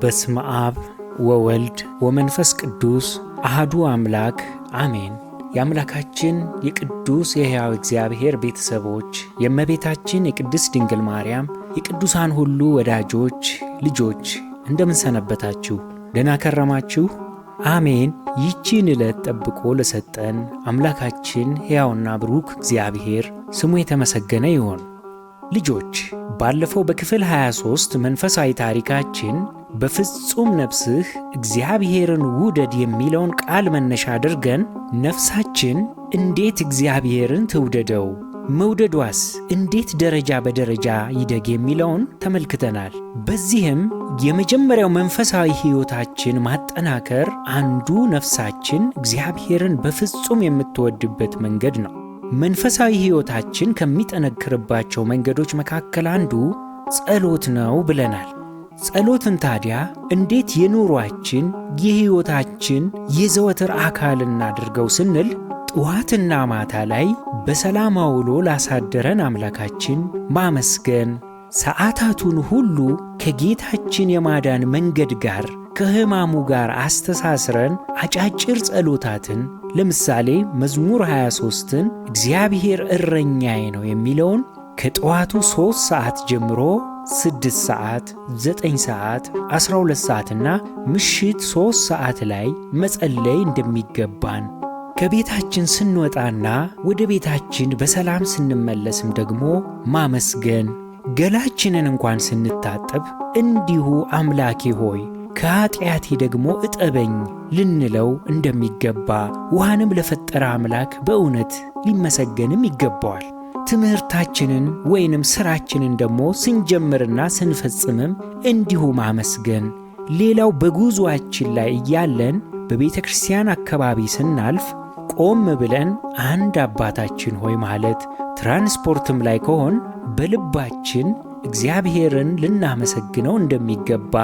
በስመ አብ ወወልድ ወመንፈስ ቅዱስ አሐዱ አምላክ አሜን። የአምላካችን የቅዱስ የሕያው እግዚአብሔር ቤተሰቦች፣ የእመቤታችን የቅድስት ድንግል ማርያም የቅዱሳን ሁሉ ወዳጆች ልጆች እንደምን ሰነበታችሁ? ደህና ከረማችሁ? አሜን። ይህችን ዕለት ጠብቆ ለሰጠን አምላካችን ሕያውና ብሩክ እግዚአብሔር ስሙ የተመሰገነ ይሁን። ልጆች፣ ባለፈው በክፍል 23 መንፈሳዊ ታሪካችን በፍጹም ነፍስህ እግዚአብሔርን ውደድ የሚለውን ቃል መነሻ አድርገን ነፍሳችን እንዴት እግዚአብሔርን ትውደደው፣ መውደዷስ እንዴት ደረጃ በደረጃ ይደግ የሚለውን ተመልክተናል። በዚህም የመጀመሪያው መንፈሳዊ ሕይወታችን ማጠናከር አንዱ ነፍሳችን እግዚአብሔርን በፍጹም የምትወድበት መንገድ ነው። መንፈሳዊ ሕይወታችን ከሚጠነክርባቸው መንገዶች መካከል አንዱ ጸሎት ነው ብለናል። ጸሎትን ታዲያ እንዴት የኑሯችን የሕይወታችን የዘወትር አካል እናድርገው ስንል ጠዋትና ማታ ላይ በሰላም አውሎ ላሳደረን አምላካችን ማመስገን፣ ሰዓታቱን ሁሉ ከጌታችን የማዳን መንገድ ጋር ከሕማሙ ጋር አስተሳስረን አጫጭር ጸሎታትን ለምሳሌ መዝሙር 23ን እግዚአብሔር እረኛዬ ነው የሚለውን ከጠዋቱ 3 ሰዓት ጀምሮ 6 ሰዓት፣ 9 ሰዓት፣ 12 ሰዓትና ምሽት 3 ሰዓት ላይ መጸለይ እንደሚገባን፣ ከቤታችን ስንወጣና ወደ ቤታችን በሰላም ስንመለስም ደግሞ ማመስገን፣ ገላችንን እንኳን ስንታጠብ እንዲሁ አምላኬ ሆይ ከኃጢአቴ ደግሞ እጠበኝ ልንለው እንደሚገባ፣ ውሃንም ለፈጠረ አምላክ በእውነት ሊመሰገንም ይገባዋል። ትምህርታችንን ወይንም ሥራችንን ደግሞ ስንጀምርና ስንፈጽምም እንዲሁ ማመስገን። ሌላው በጉዞአችን ላይ እያለን በቤተ ክርስቲያን አካባቢ ስናልፍ ቆም ብለን አንድ አባታችን ሆይ ማለት፣ ትራንስፖርትም ላይ ከሆን በልባችን እግዚአብሔርን ልናመሰግነው እንደሚገባ፣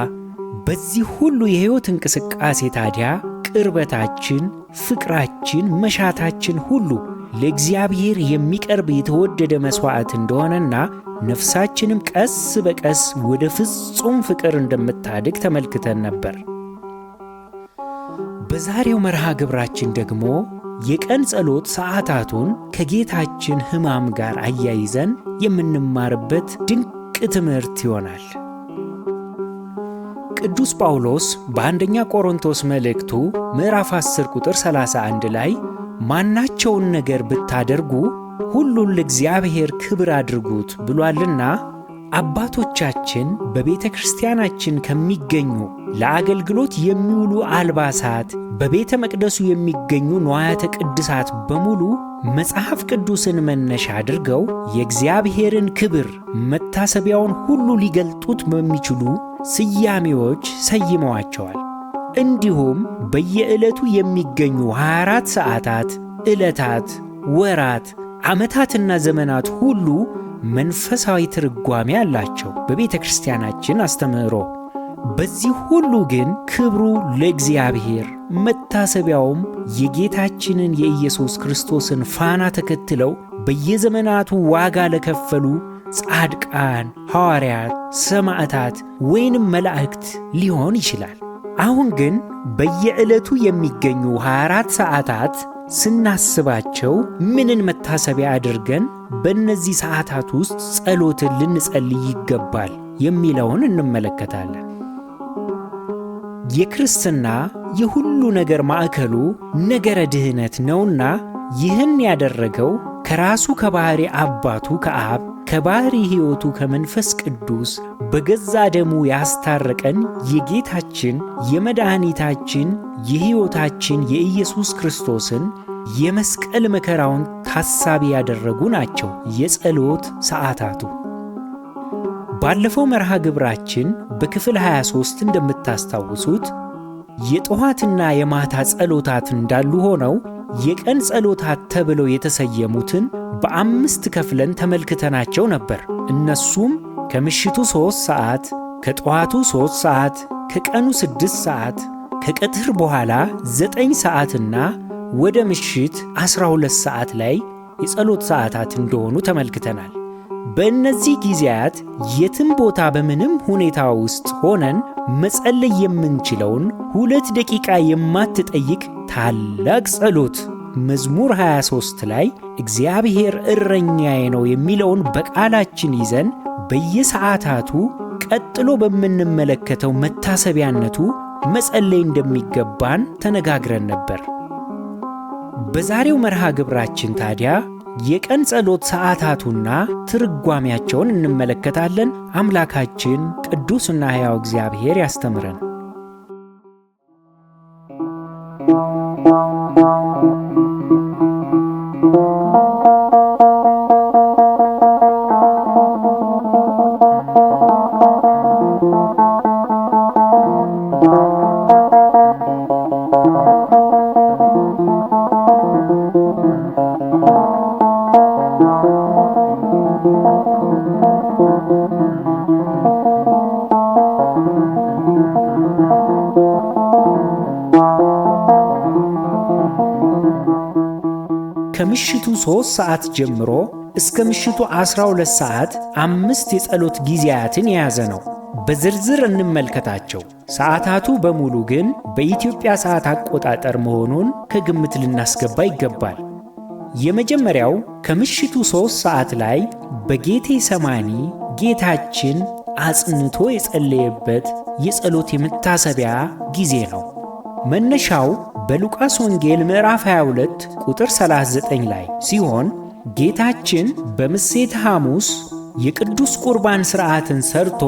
በዚህ ሁሉ የሕይወት እንቅስቃሴ ታዲያ ቅርበታችን፣ ፍቅራችን፣ መሻታችን ሁሉ ለእግዚአብሔር የሚቀርብ የተወደደ መሥዋዕት እንደሆነና ነፍሳችንም ቀስ በቀስ ወደ ፍጹም ፍቅር እንደምታድግ ተመልክተን ነበር። በዛሬው መርሃ ግብራችን ደግሞ የቀን ጸሎት ሰዓታቱን ከጌታችን ሕማም ጋር አያይዘን የምንማርበት ድንቅ ትምህርት ይሆናል። ቅዱስ ጳውሎስ በአንደኛ ቆሮንቶስ መልእክቱ ምዕራፍ 10 ቁጥር 31 ላይ ማናቸውን ነገር ብታደርጉ ሁሉን ለእግዚአብሔር ክብር አድርጉት ብሏልና፣ አባቶቻችን በቤተ ክርስቲያናችን ከሚገኙ ለአገልግሎት የሚውሉ አልባሳት፣ በቤተ መቅደሱ የሚገኙ ንዋያተ ቅድሳት በሙሉ መጽሐፍ ቅዱስን መነሻ አድርገው የእግዚአብሔርን ክብር መታሰቢያውን ሁሉ ሊገልጡት በሚችሉ ስያሜዎች ሰይመዋቸዋል። እንዲሁም በየዕለቱ የሚገኙ 24 ሰዓታት፣ ዕለታት፣ ወራት፣ ዓመታትና ዘመናት ሁሉ መንፈሳዊ ትርጓሜ አላቸው በቤተ ክርስቲያናችን አስተምህሮ። በዚህ ሁሉ ግን ክብሩ ለእግዚአብሔር፣ መታሰቢያውም የጌታችንን የኢየሱስ ክርስቶስን ፋና ተከትለው በየዘመናቱ ዋጋ ለከፈሉ ጻድቃን፣ ሐዋርያት፣ ሰማዕታት ወይንም መላእክት ሊሆን ይችላል። አሁን ግን በየዕለቱ የሚገኙ 24 ሰዓታት ስናስባቸው ምንን መታሰቢያ አድርገን በእነዚህ ሰዓታት ውስጥ ጸሎትን ልንጸልይ ይገባል የሚለውን እንመለከታለን። የክርስትና የሁሉ ነገር ማዕከሉ ነገረ ድኅነት ነውና ይህን ያደረገው ከራሱ ከባሕሪ አባቱ ከአብ ከባሕሪ ሕይወቱ ከመንፈስ ቅዱስ በገዛ ደሙ ያስታረቀን የጌታችን የመድኃኒታችን የሕይወታችን የኢየሱስ ክርስቶስን የመስቀል መከራውን ታሳቢ ያደረጉ ናቸው የጸሎት ሰዓታቱ። ባለፈው መርሃ ግብራችን በክፍል 23 እንደምታስታውሱት የጠዋትና የማታ ጸሎታት እንዳሉ ሆነው የቀን ጸሎታት ተብለው የተሰየሙትን በ5 ከፍለን ተመልክተናቸው ነበር። እነሱም ከምሽቱ 3 ሰዓት፣ ከጠዋቱ 3 ሰዓት፣ ከቀኑ 6 ሰዓት፣ ከቀትር በኋላ 9 ሰዓትና ወደ ምሽት 12 ሰዓት ላይ የጸሎት ሰዓታት እንደሆኑ ተመልክተናል። በእነዚህ ጊዜያት የትም ቦታ በምንም ሁኔታ ውስጥ ሆነን መጸለይ የምንችለውን 2 ደቂቃ የማትጠይቅ ታላቅ ጸሎት መዝሙር 23 ላይ እግዚአብሔር እረኛዬ ነው የሚለውን በቃላችን ይዘን በየሰዓታቱ ቀጥሎ በምንመለከተው መታሰቢያነቱ መጸለይ እንደሚገባን ተነጋግረን ነበር። በዛሬው መርሃ ግብራችን ታዲያ የቀን ጸሎት ሰዓታቱና ትርጓሜያቸውን እንመለከታለን። አምላካችን ቅዱስና ሕያው እግዚአብሔር ያስተምረን። ከምሽቱ 3 ሰዓት ጀምሮ እስከ ምሽቱ 12 ሰዓት 5 የጸሎት ጊዜያትን የያዘ ነው። በዝርዝር እንመልከታቸው። ሰዓታቱ በሙሉ ግን በኢትዮጵያ ሰዓት አቆጣጠር መሆኑን ከግምት ልናስገባ ይገባል። የመጀመሪያው ከምሽቱ 3 ሰዓት ላይ በጌቴ ሰማኒ ጌታችን አጽንቶ የጸለየበት የጸሎት የመታሰቢያ ጊዜ ነው። መነሻው በሉቃስ ወንጌል ምዕራፍ 22 ቁጥር 39 ላይ ሲሆን ጌታችን በምሴተ ሐሙስ የቅዱስ ቁርባን ሥርዓትን ሰርቶ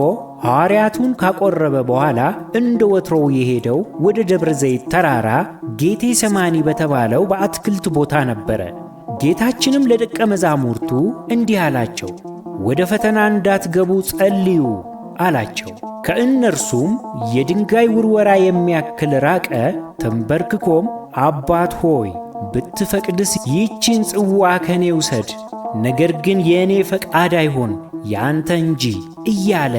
ሐዋርያቱን ካቆረበ በኋላ እንደ ወትሮው የሄደው ወደ ደብረ ዘይት ተራራ ጌቴ ሰማኒ በተባለው በአትክልት ቦታ ነበረ። ጌታችንም ለደቀ መዛሙርቱ እንዲህ አላቸው፣ ወደ ፈተና እንዳትገቡ ጸልዩ አላቸው። ከእነርሱም የድንጋይ ውርወራ የሚያክል ራቀ። ተንበርክኮም አባት ሆይ ብትፈቅድስ ይህችን ጽዋ ከኔ ውሰድ፣ ነገር ግን የእኔ ፈቃድ አይሆን ያንተ እንጂ እያለ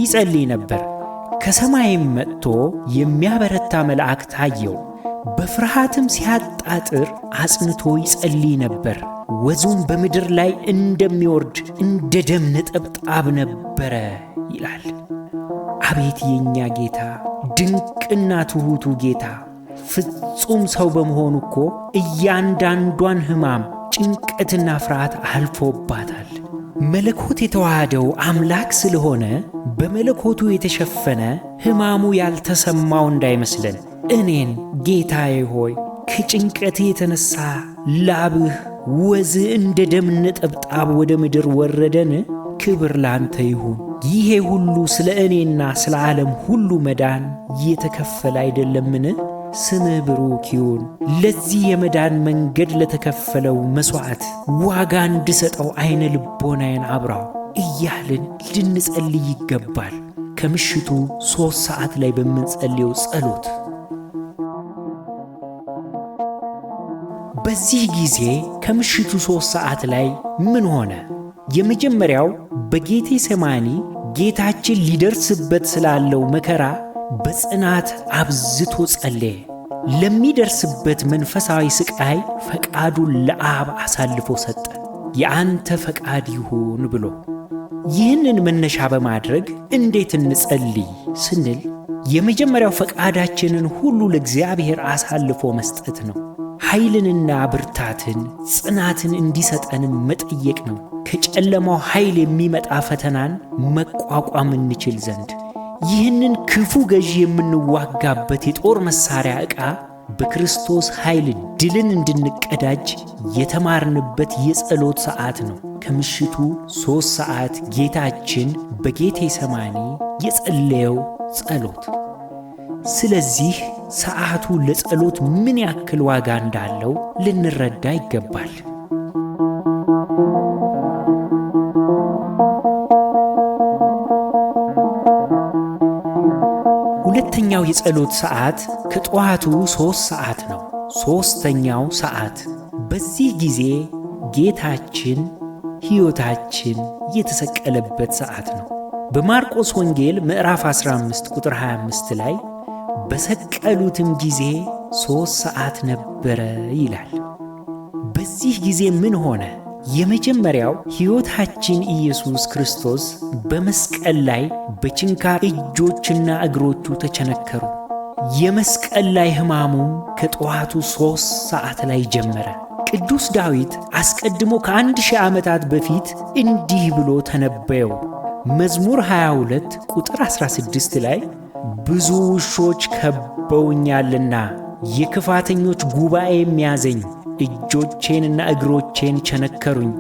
ይጸልይ ነበር። ከሰማይም መጥቶ የሚያበረታ መልአክ ታየው። በፍርሃትም ሲያጣጥር አጽንቶ ይጸልይ ነበር። ወዙም በምድር ላይ እንደሚወርድ እንደ ደም ነጠብጣብ ነበረ ይላል። አቤት የኛ ጌታ፣ ድንቅና ትሑቱ ጌታ! ፍጹም ሰው በመሆኑ እኮ እያንዳንዷን ሕማም፣ ጭንቀትና ፍርሃት አልፎባታል። መለኮት የተዋሃደው አምላክ ስለሆነ በመለኮቱ የተሸፈነ ሕማሙ ያልተሰማው እንዳይመስለን። እኔን ጌታዬ ሆይ ከጭንቀቴ የተነሳ ላብህ ወዝህ እንደ ደም ነጠብጣብ ወደ ምድር ወረደን? ክብር ላንተ ይሁን። ይሄ ሁሉ ስለ እኔና ስለ ዓለም ሁሉ መዳን የተከፈለ አይደለምን? ስምህ ብሩክ ይሁን። ለዚህ የመዳን መንገድ ለተከፈለው መሥዋዕት ዋጋ እንድሰጠው ዐይነ ልቦናዬን አብራው እያልን ልንጸልይ ይገባል። ከምሽቱ 3 ሰዓት ላይ በምንጸልየው ጸሎት በዚህ ጊዜ ከምሽቱ 3 ሰዓት ላይ ምን ሆነ? የመጀመሪያው በጌቴ ሰማኒ ጌታችን ሊደርስበት ስላለው መከራ በጽናት አብዝቶ ጸለየ። ለሚደርስበት መንፈሳዊ ስቃይ ፈቃዱን ለአብ አሳልፎ ሰጠ። የአንተ ፈቃድ ይሁን ብሎ ይህንን መነሻ በማድረግ እንዴት እንጸልይ ስንል የመጀመሪያው ፈቃዳችንን ሁሉ ለእግዚአብሔር አሳልፎ መስጠት ነው። ኃይልንና ብርታትን ጽናትን እንዲሰጠንም መጠየቅ ነው። ከጨለማው ኃይል የሚመጣ ፈተናን መቋቋም እንችል ዘንድ ይህንን ክፉ ገዢ የምንዋጋበት የጦር መሳሪያ ዕቃ በክርስቶስ ኃይል ድልን እንድንቀዳጅ የተማርንበት የጸሎት ሰዓት ነው። ከምሽቱ 3 ሰዓት ጌታችን በጌቴ ሰማኒ የጸለየው ጸሎት። ስለዚህ ሰዓቱ ለጸሎት ምን ያክል ዋጋ እንዳለው ልንረዳ ይገባል። ሁለተኛው የጸሎት ሰዓት ከጠዋቱ 3 ሰዓት ነው። ሦስተኛው ሰዓት በዚህ ጊዜ ጌታችን ሕይወታችን የተሰቀለበት ሰዓት ነው። በማርቆስ ወንጌል ምዕራፍ 15 ቁጥር 25 ላይ በሰቀሉትም ጊዜ 3 ሰዓት ነበረ ይላል። በዚህ ጊዜ ምን ሆነ? የመጀመሪያው ሕይወታችን ኢየሱስ ክርስቶስ በመስቀል ላይ በችንካር እጆችና እግሮቹ ተቸነከሩ። የመስቀል ላይ ሕማሙም ከጠዋቱ 3 ሰዓት ላይ ጀመረ። ቅዱስ ዳዊት አስቀድሞ ከ1000 ዓመታት በፊት እንዲህ ብሎ ተነበየው። መዝሙር 22 ቁጥር 16 ላይ ብዙ ውሾች ከበውኛልና የክፋተኞች ጉባኤ ያዘኝ፣ እጆቼንና እግሮቼን ቸነከሩኝ፣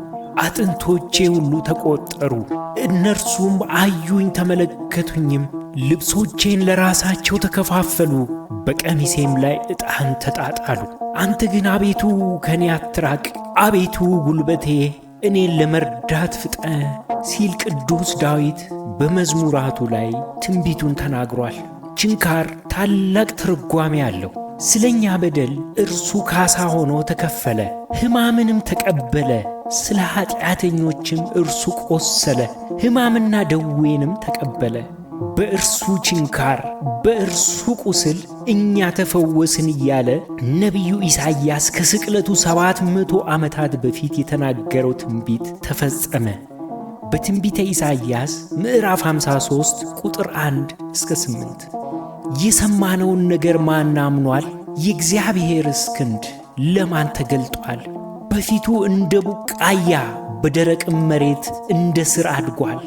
አጥንቶቼ ሁሉ ተቆጠሩ። እነርሱም አዩኝ ተመለከቱኝም፣ ልብሶቼን ለራሳቸው ተከፋፈሉ፣ በቀሚሴም ላይ ዕጣን ተጣጣሉ። አንተ ግን አቤቱ ከኔ አትራቅ፣ አቤቱ ጉልበቴ እኔን ለመርዳት ፍጠን ሲል ቅዱስ ዳዊት በመዝሙራቱ ላይ ትንቢቱን ተናግሯል። ችንካር ታላቅ ትርጓሜ አለው። ስለኛ በደል እርሱ ካሳ ሆኖ ተከፈለ፣ ሕማምንም ተቀበለ። ስለ ኃጢአተኞችም እርሱ ቆሰለ፣ ሕማምና ደዌንም ተቀበለ። በእርሱ ችንካር በእርሱ ቁስል እኛ ተፈወስን እያለ ነቢዩ ኢሳይያስ ከስቅለቱ 700 ዓመታት በፊት የተናገረው ትንቢት ተፈጸመ። በትንቢተ ኢሳይያስ ምዕራፍ 53 ቁጥር 1 እስከ 8 የሰማነውን ነገር ማን አምኗል? የእግዚአብሔርስ ክንድ ለማን ተገልጧል? በፊቱ እንደ ቡቃያ በደረቅም መሬት እንደ ሥር አድጓል።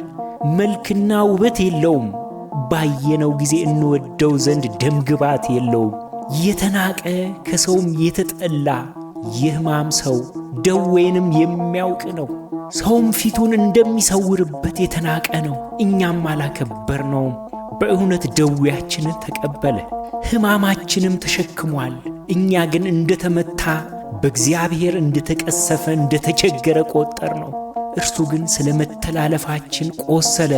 መልክና ውበት የለውም፣ ባየነው ጊዜ እንወደው ዘንድ ደምግባት የለውም። የተናቀ ከሰውም የተጠላ የሕማም ሰው ደዌንም የሚያውቅ ነው። ሰውም ፊቱን እንደሚሰውርበት የተናቀ ነው፣ እኛም አላከበርነውም። በእውነት ደዌያችንን ተቀበለ፣ ሕማማችንም ተሸክሟል። እኛ ግን እንደተመታ በእግዚአብሔር እንደተቀሰፈ እንደተቸገረ ቆጠር ነው። እርሱ ግን ስለ መተላለፋችን ቆሰለ፣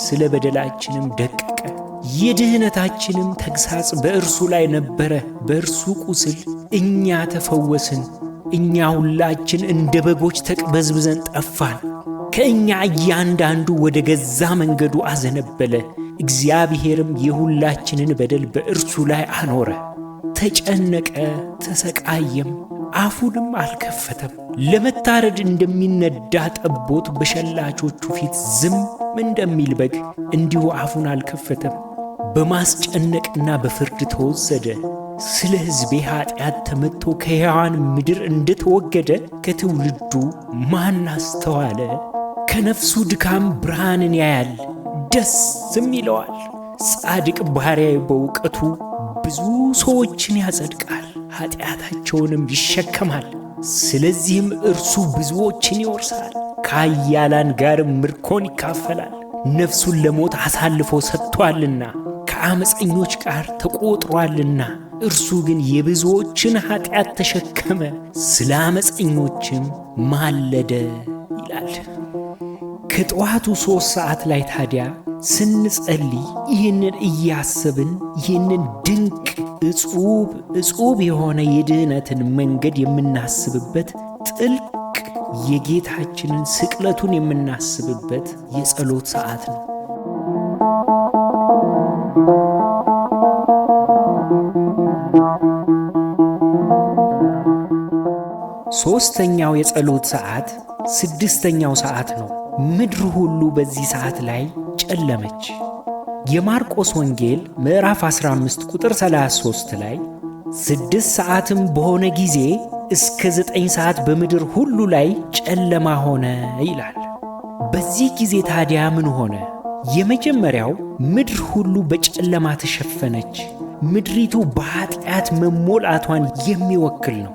ስለ በደላችንም ደቀቀ። የድኅነታችንም ተግሣጽ በእርሱ ላይ ነበረ፣ በእርሱ ቁስል እኛ ተፈወስን። እኛ ሁላችን እንደ በጎች ተቅበዝብዘን ጠፋን፣ ከእኛ እያንዳንዱ ወደ ገዛ መንገዱ አዘነበለ። እግዚአብሔርም የሁላችንን በደል በእርሱ ላይ አኖረ። ተጨነቀ፣ ተሰቃየም፣ አፉንም አልከፈተም። ለመታረድ እንደሚነዳ ጠቦት በሸላቾቹ ፊት ዝም እንደሚል በግ እንዲሁ አፉን አልከፈተም። በማስጨነቅና በፍርድ ተወሰደ። ስለ ሕዝቤ ኃጢአት ተመትቶ ከሕያዋን ምድር እንደተወገደ ከትውልዱ ማን አስተዋለ? ከነፍሱ ድካም ብርሃንን ያያል፣ ደስም ይለዋል። ጻድቅ ባሪያዬ በእውቀቱ ብዙ ሰዎችን ያጸድቃል፣ ኃጢአታቸውንም ይሸከማል። ስለዚህም እርሱ ብዙዎችን ይወርሳል፣ ከኃያላን ጋርም ምርኮን ይካፈላል። ነፍሱን ለሞት አሳልፎ ሰጥቶአልና ከዓመፀኞች ጋር ተቆጥሮአልና። እርሱ ግን የብዙዎችን ኃጢአት ተሸከመ፣ ስለ ዓመፀኞችም ማለደ ይላል። ከጠዋቱ 3 ሰዓት ላይ ታዲያ ስንጸልይ ይህንን እያሰብን ይህንን ድንቅ እጹብ የሆነ የድኅነትን መንገድ የምናስብበት ጥልቅ የጌታችንን ስቅለቱን የምናስብበት የጸሎት ሰዓት ነው። ሦስተኛው የጸሎት ሰዓት 6ኛው ሰዓት ነው። ምድር ሁሉ በዚህ ሰዓት ላይ ጨለመች። የማርቆስ ወንጌል ምዕራፍ 15 ቁጥር 33 ላይ 6 ሰዓትም በሆነ ጊዜ እስከ 9 ሰዓት በምድር ሁሉ ላይ ጨለማ ሆነ ይላል። በዚህ ጊዜ ታዲያ ምን ሆነ? የመጀመሪያው ምድር ሁሉ በጨለማ ተሸፈነች። ምድሪቱ በኃጢአት መሞላቷን የሚወክል ነው።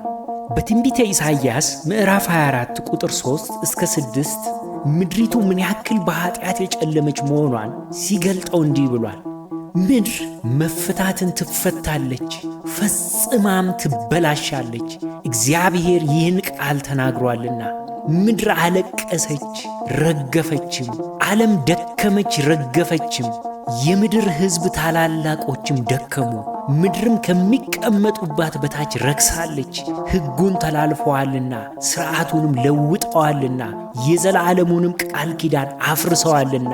በትንቢተ ኢሳይያስ ምዕራፍ 24 ቁጥር 3 እስከ 6 ምድሪቱ ምን ያክል በኃጢአት የጨለመች መሆኗን ሲገልጠው እንዲህ ብሏል። ምድር መፈታትን ትፈታለች፣ ፈጽማም ትበላሻለች። እግዚአብሔር ይህን ቃል ተናግሯልና። ምድር አለቀሰች ረገፈችም፣ ዓለም ደከመች ረገፈችም። የምድር ሕዝብ ታላላቆችም ደከሙ። ምድርም ከሚቀመጡባት በታች ረክሳለች። ሕጉን ተላልፈዋልና ሥርዓቱንም ለውጠዋልና የዘላለሙንም ቃል ኪዳን አፍርሰዋልና።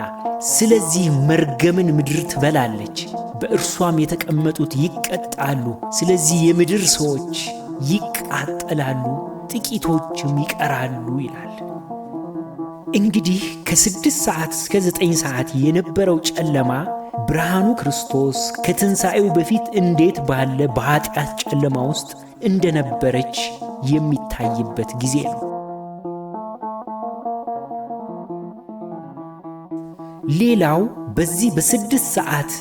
ስለዚህ መርገምን ምድር ትበላለች፣ በእርሷም የተቀመጡት ይቀጣሉ። ስለዚህ የምድር ሰዎች ይቃጠላሉ፣ ጥቂቶችም ይቀራሉ ይላል። እንግዲህ ከ6 ሰዓት እስከ 9 ሰዓት የነበረው ጨለማ ብርሃኑ ክርስቶስ ከትንሣኤው በፊት እንዴት ባለ በኃጢአት ጨለማ ውስጥ እንደነበረች የሚታይበት ጊዜ ነው። ሌላው በዚህ በ6 ሰዓት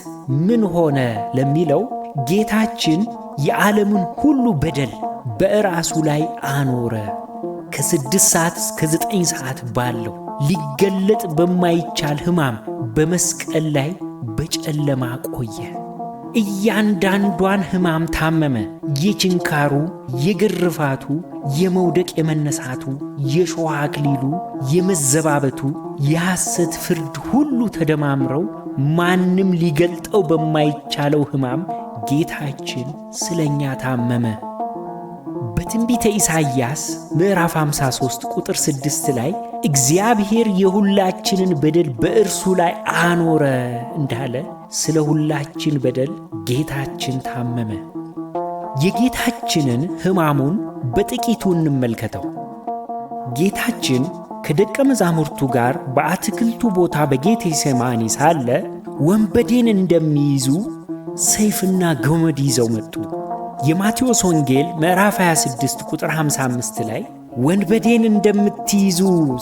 ምን ሆነ ለሚለው ጌታችን የዓለምን ሁሉ በደል በራሱ ላይ አኖረ። ከ6 ሰዓት እስከ 9 ሰዓት ባለው ሊገለጥ በማይቻል ሕማም በመስቀል ላይ በጨለማ ቆየ። እያንዳንዷን ሕማም ታመመ። የችንካሩ፣ የግርፋቱ፣ የመውደቅ የመነሳቱ፣ የሾህ አክሊሉ፣ የመዘባበቱ፣ የሐሰት ፍርድ ሁሉ ተደማምረው ማንም ሊገልጠው በማይቻለው ሕማም ጌታችን ስለኛ ታመመ። በትንቢተ ኢሳይያስ ምዕራፍ 53 ቁጥር 6 ላይ እግዚአብሔር የሁላችንን በደል በእርሱ ላይ አኖረ እንዳለ ስለ ሁላችን በደል ጌታችን ታመመ። የጌታችንን ሕማሙን በጥቂቱ እንመልከተው። ጌታችን ከደቀ መዛሙርቱ ጋር በአትክልቱ ቦታ በጌቴሴማኒ ሳለ ወንበዴን እንደሚይዙ ሰይፍና ገመድ ይዘው መጡ። የማቴዎስ ወንጌል ምዕራፍ 26 ቁጥር 55 ላይ ወንበዴን እንደምትይዙ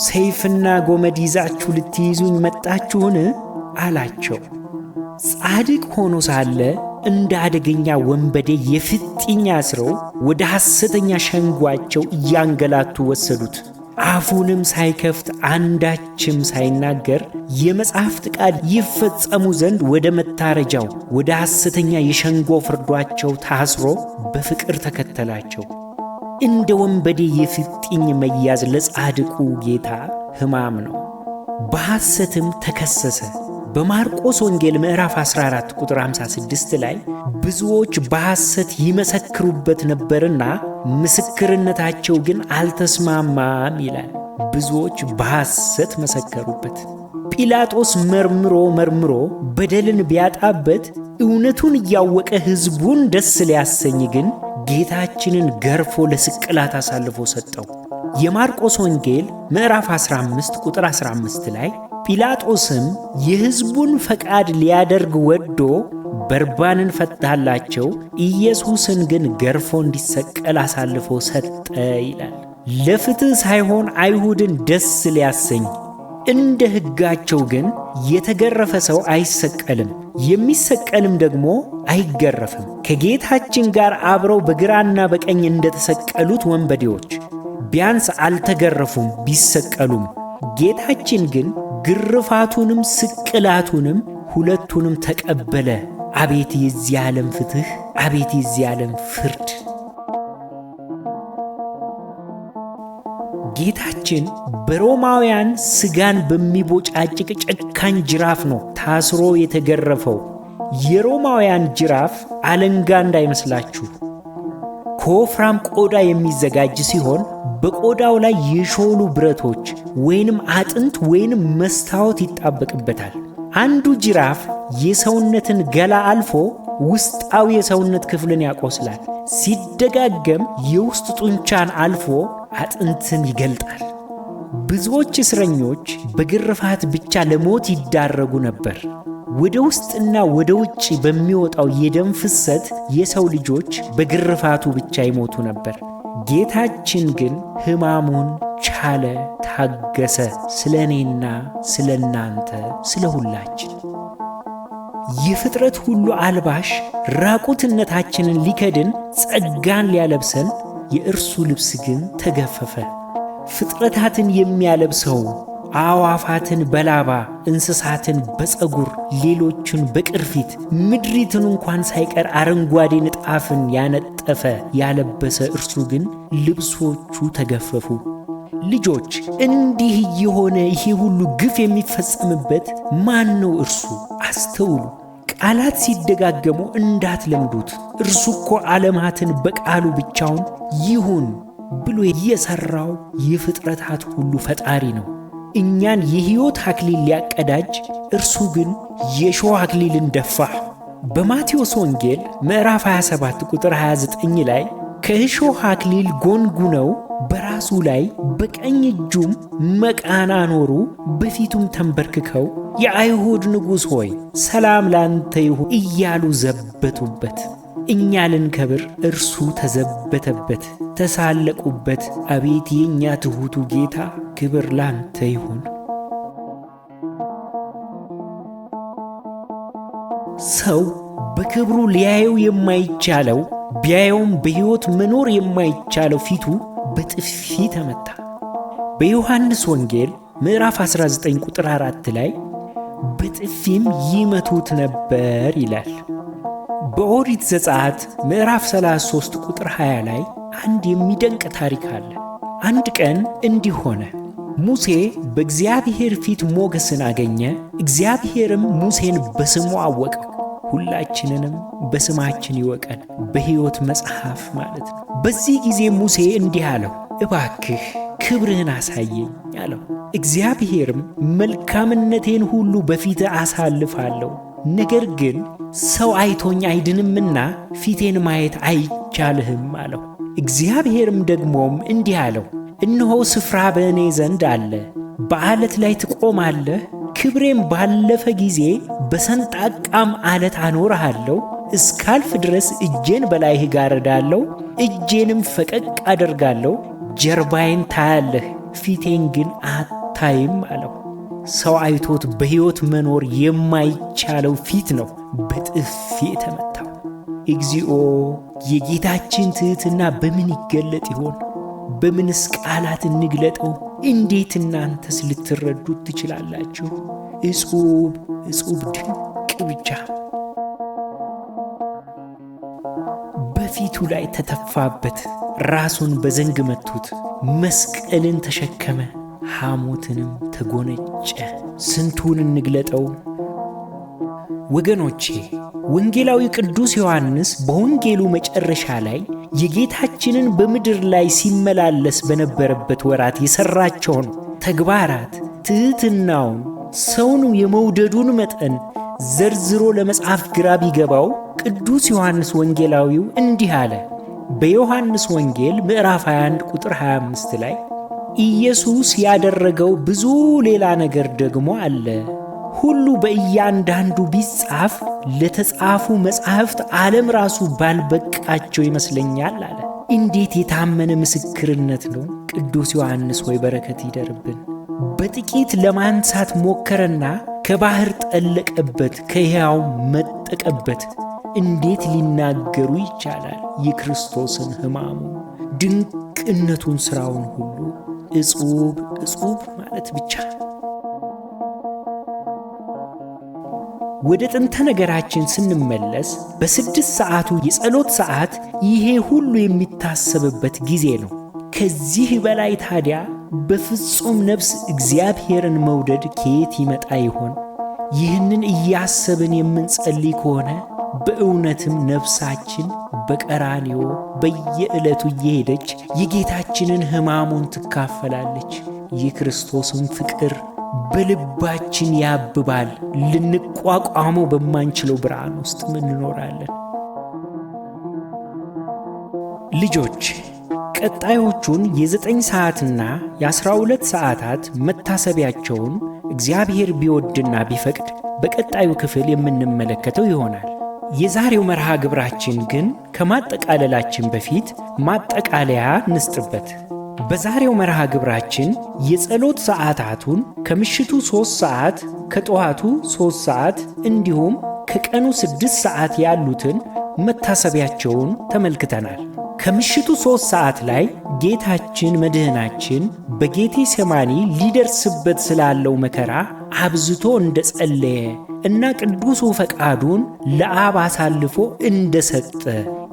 ሰይፍና ገመድ ይዛችሁ ልትይዙኝ መጣችሁን? አላቸው። ጻድቅ ሆኖ ሳለ እንደ አደገኛ ወንበዴ የፍጥኝ አስረው ወደ ሐሰተኛ ሸንጓቸው እያንገላቱ ወሰዱት። አፉንም ሳይከፍት አንዳችም ሳይናገር የመጽሐፍት ቃል ይፈጸሙ ዘንድ ወደ መታረጃው ወደ ሐሰተኛ የሸንጎ ፍርዷቸው ታስሮ በፍቅር ተከተላቸው። እንደ ወንበዴ የፍጥኝ መያዝ ለጻድቁ ጌታ ሕማም ነው። በሐሰትም ተከሰሰ። በማርቆስ ወንጌል ምዕራፍ 14 ቁጥር 56 ላይ ብዙዎች በሐሰት ይመሰክሩበት ነበርና ምስክርነታቸው ግን አልተስማማም ይላል። ብዙዎች በሐሰት መሰከሩበት። ጲላጦስ መርምሮ በደልን ቢያጣበት እውነቱን እያወቀ ሕዝቡን ደስ ሊያሰኝ ግን ጌታችንን ገርፎ ለስቅላት አሳልፎ ሰጠው። የማርቆስ ወንጌል ምዕራፍ 15 ቁጥር 15 ላይ ጲላጦስም የሕዝቡን ፈቃድ ሊያደርግ ወዶ በርባንን ፈታላቸው፣ ኢየሱስን ግን ገርፎ እንዲሰቀል አሳልፎ ሰጠ ይላል። ለፍትሕ ሳይሆን አይሁድን ደስ ሊያሰኝ። እንደ ሕጋቸው ግን የተገረፈ ሰው አይሰቀልም፣ የሚሰቀልም ደግሞ አይገረፍም። ከጌታችን ጋር አብረው በግራና በቀኝ እንደተሰቀሉት ወንበዴዎች ቢያንስ አልተገረፉም ቢሰቀሉም። ጌታችን ግን ግርፋቱንም ስቅላቱንም ሁለቱንም ተቀበለ። አቤት የዚህ ዓለም ፍትሕ! አቤት የዚህ ዓለም ፍርድ! ጌታችን በሮማውያን ሥጋን በሚቦጫጭቅ ጨካኝ ጅራፍ ነው ታስሮ የተገረፈው። የሮማውያን ጅራፍ አለንጋ እንዳይመስላችሁ ከወፍራም ቆዳ የሚዘጋጅ ሲሆን በቆዳው ላይ የሾሉ ብረቶች ወይንም አጥንት ወይንም መስታወት ይጣበቅበታል። አንዱ ጅራፍ የሰውነትን ገላ አልፎ ውስጣዊ የሰውነት ክፍልን ያቆስላል። ሲደጋገም የውስጥ ጡንቻን አልፎ አጥንትን ይገልጣል። ብዙዎች እስረኞች በግርፋት ብቻ ለሞት ይዳረጉ ነበር። ወደ ውስጥና ወደ ውጭ በሚወጣው የደም ፍሰት የሰው ልጆች በግርፋቱ ብቻ ይሞቱ ነበር። ጌታችን ግን ሕማሙን ቻለ፣ ታገሰ፣ ስለ እኔና ስለ እናንተ ስለ ሁላችን። የፍጥረት ሁሉ አልባሽ ራቁትነታችንን ሊከድን ጸጋን ሊያለብሰን የእርሱ ልብስ ግን ተገፈፈ። ፍጥረታትን የሚያለብሰው አዕዋፋትን በላባ እንስሳትን በፀጉር ሌሎችን በቅርፊት ምድሪትን እንኳን ሳይቀር አረንጓዴ ንጣፍን ያነጠፈ ያለበሰ እርሱ ግን ልብሶቹ ተገፈፉ። ልጆች እንዲህ የሆነ ይሄ ሁሉ ግፍ የሚፈጸምበት ማን ነው? እርሱ አስተውሉ። ቃላት ሲደጋገሙ እንዳትለምዱት። እርሱ እኮ ዓለማትን በቃሉ ብቻውን ይሁን ብሎ የሠራው የፍጥረታት ሁሉ ፈጣሪ ነው። እኛን የሕይወት አክሊል ሊያቀዳጅ፣ እርሱ ግን የሾህ አክሊልን ደፋ። በማቴዎስ ወንጌል ምዕራፍ 27 ቁጥር 29 ላይ ከእሾህ አክሊል ጎንጉነው በራሱ ላይ በቀኝ እጁም መቃን አኖሩ፣ በፊቱም ተንበርክከው የአይሁድ ንጉሥ ሆይ ሰላም ላንተ ይሁን እያሉ ዘበቱበት። እኛ ልንከብር እርሱ ተዘበተበት፣ ተሳለቁበት። አቤት የእኛ ትሑቱ ጌታ፣ ክብር ላንተ ይሁን። ሰው በክብሩ ሊያየው የማይቻለው ቢያየውም በሕይወት መኖር የማይቻለው ፊቱ በጥፊ ተመታ። በዮሐንስ ወንጌል ምዕራፍ 19 ቁጥር 4 ላይ በጥፊም ይመቱት ነበር ይላል። በኦሪት ዘጸአት ምዕራፍ 33 ቁጥር 20 ላይ አንድ የሚደንቅ ታሪክ አለ። አንድ ቀን እንዲህ ሆነ። ሙሴ በእግዚአብሔር ፊት ሞገስን አገኘ። እግዚአብሔርም ሙሴን በስሙ አወቀው። ሁላችንንም በስማችን ይወቀን፣ በሕይወት መጽሐፍ ማለት ነው። በዚህ ጊዜ ሙሴ እንዲህ አለው፣ እባክህ ክብርህን አሳየኝ አለው። እግዚአብሔርም መልካምነቴን ሁሉ በፊትህ አሳልፋለሁ፣ ነገር ግን ሰው አይቶኝ አይድንምና ፊቴን ማየት አይቻልህም አለው። እግዚአብሔርም ደግሞም እንዲህ አለው፣ እነሆ ስፍራ በእኔ ዘንድ አለ፣ በዓለት ላይ ትቆማለህ። ክብሬም ባለፈ ጊዜ በሰንጣቃም ዓለት አኖርሃለሁ። እስካልፍ ድረስ እጄን በላይህ ጋርዳለሁ፣ እጄንም ፈቀቅ አደርጋለሁ። ጀርባዬን ታያለህ፣ ፊቴን ግን አታይም አለው። ሰው አይቶት በሕይወት መኖር የማይቻለው ፊት ነው በጥፊ የተመታው። እግዚኦ! የጌታችን ትሕትና በምን ይገለጥ ይሆን? በምንስ ቃላት እንግለጠው? እንዴት እናንተስ ልትረዱት ትችላላችሁ? እጹብ እጹብ ድንቅ ብቻ። በፊቱ ላይ ተተፋበት፣ ራሱን በዘንግ መቱት፣ መስቀልን ተሸከመ፣ ሐሞትንም ተጎነጨ። ስንቱን እንግለጠው? ወገኖቼ፣ ወንጌላዊ ቅዱስ ዮሐንስ በወንጌሉ መጨረሻ ላይ የጌታችንን በምድር ላይ ሲመላለስ በነበረበት ወራት የሠራቸውን ተግባራት፣ ትሕትናውን፣ ሰውን የመውደዱን መጠን ዘርዝሮ ለመጻፍ ግራ ቢገባው ቅዱስ ዮሐንስ ወንጌላዊው እንዲህ አለ። በዮሐንስ ወንጌል ምዕራፍ 21 ቁጥር 25 ላይ ኢየሱስ ያደረገው ብዙ ሌላ ነገር ደግሞ አለ፣ ሁሉ በእያንዳንዱ ቢጻፍ ለተጻፉ መጻሕፍት ዓለም ራሱ ባልበቃቸው ይመስለኛል አለ። እንዴት የታመነ ምስክርነት ነው! ቅዱስ ዮሐንስ ሆይ በረከት ይደርብን። በጥቂት ለማንሳት ሞከረና ከባሕር ጠለቀበት፣ ከሕያው መጠቀበት። እንዴት ሊናገሩ ይቻላል የክርስቶስን ሕማሙን፣ ድንቅነቱን፣ ሥራውን ሁሉ? እጹብ እጹብ ማለት ብቻ። ወደ ጥንተ ነገራችን ስንመለስ በ6 ሰዓቱ የጸሎት ሰዓት ይሄ ሁሉ የሚታሰብበት ጊዜ ነው። ከዚህ በላይ ታዲያ በፍጹም ነፍስ እግዚአብሔርን መውደድ ከየት ይመጣ ይሆን? ይህንን እያሰብን የምንጸልይ ከሆነ በእውነትም ነፍሳችን በቀራንዮ በየዕለቱ እየሄደች የጌታችንን ሕማሙን ትካፈላለች። የክርስቶስን ፍቅር በልባችን ያብባል። ልንቋቋመው በማንችለው ብርሃን ውስጥ እንኖራለን። ልጆች፣ ቀጣዮቹን የ9 ሰዓትና የ12 ሰዓታት መታሰቢያቸውን እግዚአብሔር ቢወድና ቢፈቅድ በቀጣዩ ክፍል የምንመለከተው ይሆናል። የዛሬው መርሃ ግብራችን ግን ከማጠቃለላችን በፊት ማጠቃለያ እንስጥበት። በዛሬው መርሃ ግብራችን የጸሎት ሰዓታቱን ከምሽቱ 3 ሰዓት፣ ከጠዋቱ 3 ሰዓት እንዲሁም ከቀኑ 6 ሰዓት ያሉትን መታሰቢያቸውን ተመልክተናል። ከምሽቱ 3 ሰዓት ላይ ጌታችን መድህናችን በጌቴ ሰማኒ ሊደርስበት ስላለው መከራ አብዝቶ እንደጸለየ እና ቅዱሱ ፈቃዱን ለአብ አሳልፎ እንደሰጠ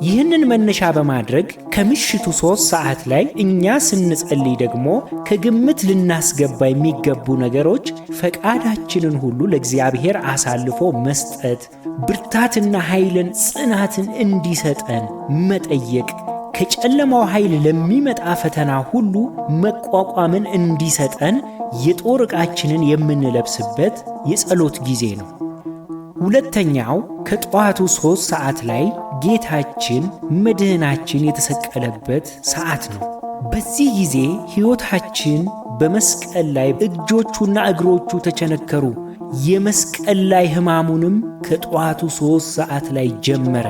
ይህንን መነሻ በማድረግ ከምሽቱ 3 ሰዓት ላይ እኛ ስንጸልይ ደግሞ ከግምት ልናስገባ የሚገቡ ነገሮች ፈቃዳችንን ሁሉ ለእግዚአብሔር አሳልፎ መስጠት፣ ብርታትና ኃይልን ጽናትን እንዲሰጠን መጠየቅ፣ ከጨለማው ኃይል ለሚመጣ ፈተና ሁሉ መቋቋምን እንዲሰጠን የጦር ዕቃችንን የምንለብስበት የጸሎት ጊዜ ነው። ሁለተኛው ከጠዋቱ 3 ሰዓት ላይ ጌታችን መድህናችን የተሰቀለበት ሰዓት ነው። በዚህ ጊዜ ሕይወታችን በመስቀል ላይ እጆቹና እግሮቹ ተቸነከሩ። የመስቀል ላይ ሕማሙንም ከጠዋቱ 3 ሰዓት ላይ ጀመረ።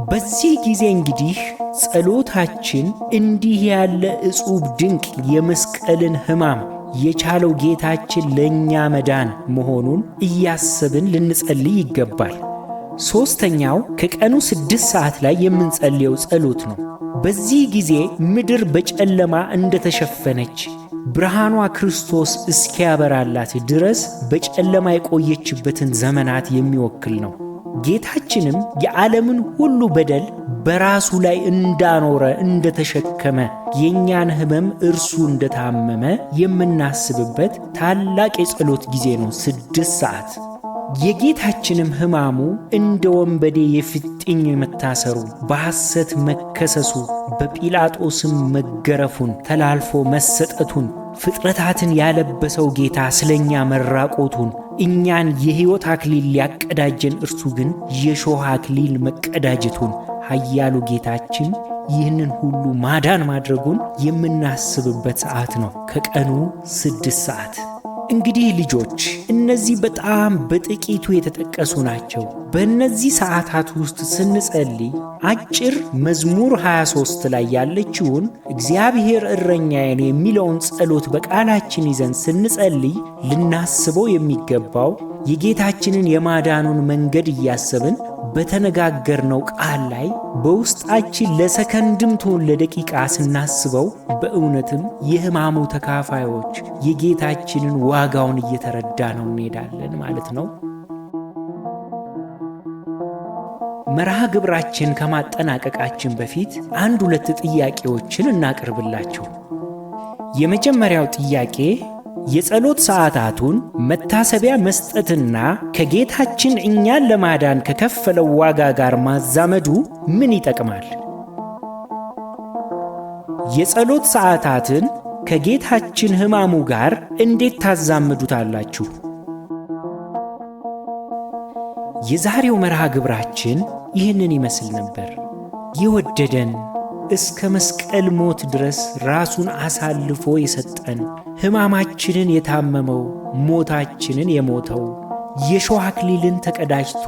በዚህ ጊዜ እንግዲህ ጸሎታችን እንዲህ ያለ ዕጹብ ድንቅ የመስቀልን ሕማም የቻለው ጌታችን ለእኛ መዳን መሆኑን እያሰብን ልንጸልይ ይገባል። ሦስተኛው ከቀኑ 6 ሰዓት ላይ የምንጸልየው ጸሎት ነው። በዚህ ጊዜ ምድር በጨለማ እንደተሸፈነች ብርሃኗ ክርስቶስ እስኪያበራላት ድረስ በጨለማ የቆየችበትን ዘመናት የሚወክል ነው። ጌታችንም የዓለምን ሁሉ በደል በራሱ ላይ እንዳኖረ እንደተሸከመ የእኛን ሕመም እርሱ እንደታመመ የምናስብበት ታላቅ የጸሎት ጊዜ ነው 6 ሰዓት። የጌታችንም ሕማሙ እንደ ወንበዴ የፊጥኝ መታሰሩ፣ በሐሰት መከሰሱ፣ በጲላጦስም መገረፉን፣ ተላልፎ መሰጠቱን፣ ፍጥረታትን ያለበሰው ጌታ ስለኛ መራቆቱን፣ እኛን የሕይወት አክሊል ሊያቀዳጀን እርሱ ግን የሾህ አክሊል መቀዳጀቱን፣ ኃያሉ ጌታችን ይህንን ሁሉ ማዳን ማድረጉን የምናስብበት ሰዓት ነው ከቀኑ 6 ሰዓት። እንግዲህ ልጆች እነዚህ በጣም በጥቂቱ የተጠቀሱ ናቸው። በእነዚህ ሰዓታት ውስጥ ስንጸልይ አጭር መዝሙር 23 ላይ ያለችውን እግዚአብሔር እረኛዬ ነው የሚለውን ጸሎት በቃላችን ይዘን ስንጸልይ ልናስበው የሚገባው የጌታችንን የማዳኑን መንገድ እያሰብን በተነጋገርነው ቃል ላይ በውስጣችን ለሰከንድም ትሁን ለደቂቃ ስናስበው በእውነትም የሕማሙ ተካፋዮች የጌታችንን ዋጋውን እየተረዳ ነው እንሄዳለን ማለት ነው። መርሃ ግብራችን ከማጠናቀቃችን በፊት 1-2 ጥያቄዎችን እናቅርብላችሁ። የመጀመሪያው ጥያቄ የጸሎት ሰዓታቱን መታሰቢያ መስጠትና ከጌታችን እኛን ለማዳን ከከፈለው ዋጋ ጋር ማዛመዱ ምን ይጠቅማል? የጸሎት ሰዓታትን ከጌታችን ሕማሙ ጋር እንዴት ታዛምዱታላችሁ? የዛሬው መርሃ ግብራችን ይህንን ይመስል ነበር። የወደደን እስከ መስቀል ሞት ድረስ ራሱን አሳልፎ የሰጠን፣ ሕማማችንን የታመመው፣ ሞታችንን የሞተው፣ የሾህ አክሊልን ተቀዳጅቶ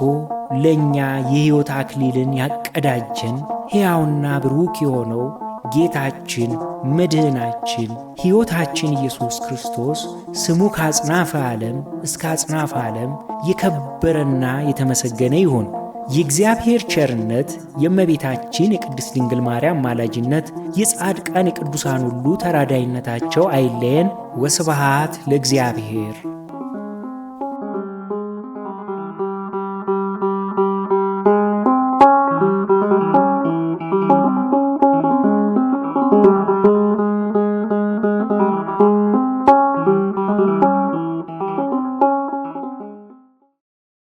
ለእኛ የሕይወት አክሊልን ያቀዳጀን ሕያውና ብሩክ የሆነው ጌታችን መድህናችን ሕይወታችን ኢየሱስ ክርስቶስ ስሙ ከአጽናፈ ዓለም እስከ አጽናፈ ዓለም የከበረና የተመሰገነ ይሁን። የእግዚአብሔር ቸርነት፣ የእመቤታችን የቅድስት ድንግል ማርያም ማላጅነት፣ የጻድቃን የቅዱሳን ሁሉ ተራዳይነታቸው አይለየን። ወስብሐት ለእግዚአብሔር።